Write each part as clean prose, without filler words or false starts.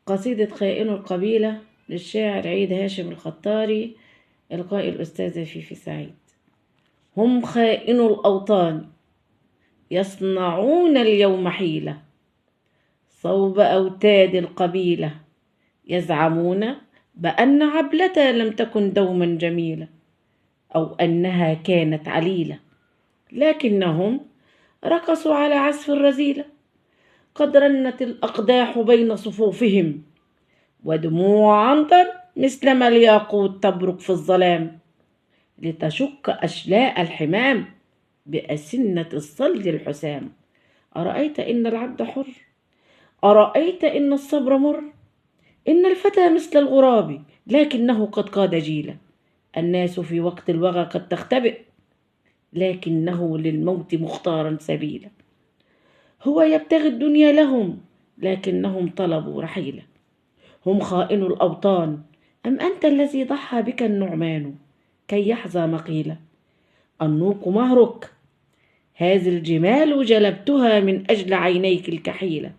قصيدة خائن القبيلة للشاعر عيد هاشم الخطاري، إلقاء الأستاذة فيفي سعيد. هم خائنو الأوطان يصنعون اليوم حيلة صوب أوتاد القبيلة، يزعمون بأن عبلة لم تكن دوما جميلة أو أنها كانت عليلة، لكنهم رقصوا على عزف الرذيلة. قد رنت الأقداح بين صفوفهم ودموع عنتر مثلما الياقوت تبرق في الظلام، لتشك أشلاء الحمام بأسنة الصلد الحسام. أرأيت إن العبد حر، أرأيت إن الصبر مر، إن الفتى مثل الغراب لكنه قد قاد جيلا. الناس في وقت الوغى قد تختبئ لكنه للموت مختارا سبيلا. هو يبتغي الدنيا لهم لكنهم طلبوا رحيلا. هم خائنو الأوطان أم أنت الذي ضحى بك النعمان كي يحظى مقيلا. النوق مهرك، هذه الجمال جلبتها من أجل عينيك الكحيلة،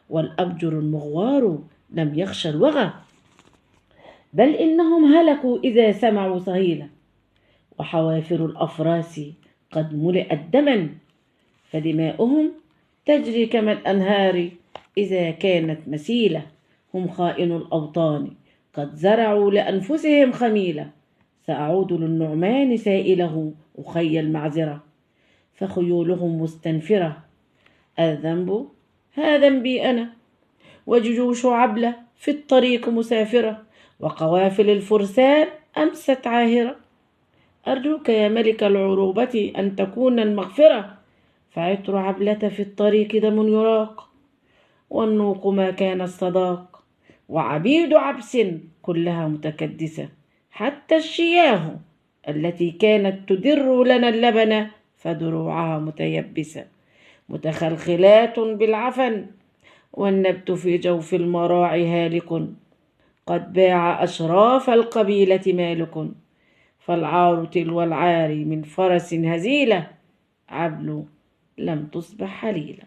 والأبجر المغوار لم يخشى الوغى بل إنهم هلكوا إذا سمعوا صهيلا. وحوافر الأفراس قد ملئت دما فدماؤهم تجري كما الأنهار إذا كانت مسيلة. هم خائنو الأوطان قد زرعوا لأنفسهم خميلة، سأعود للنعمان سائله أخي المعذرة، فخيولهم مستنفرة. الذنب ها ذنبي أنا، وجيوش عبلة في الطريق مسافرة، وقوافل الفرسان أمست عاهرة. أرجوك يا ملك العروبة أن تكون المغفرة، فعطر عبلة في الطريق دم يراق، والنوق ما كان الصداق، وعبيد عبس كلها متكدسة، حتى الشياه التي كانت تدر لنا اللبن فدروعها متيبسة، متخلخلات بالعفن، والنبت في جوف المراعي هالك. قد باع أشراف القبيلة مالك، فالعار تلو العار من فرس هزيلة، عبل لم تصبح حليلة.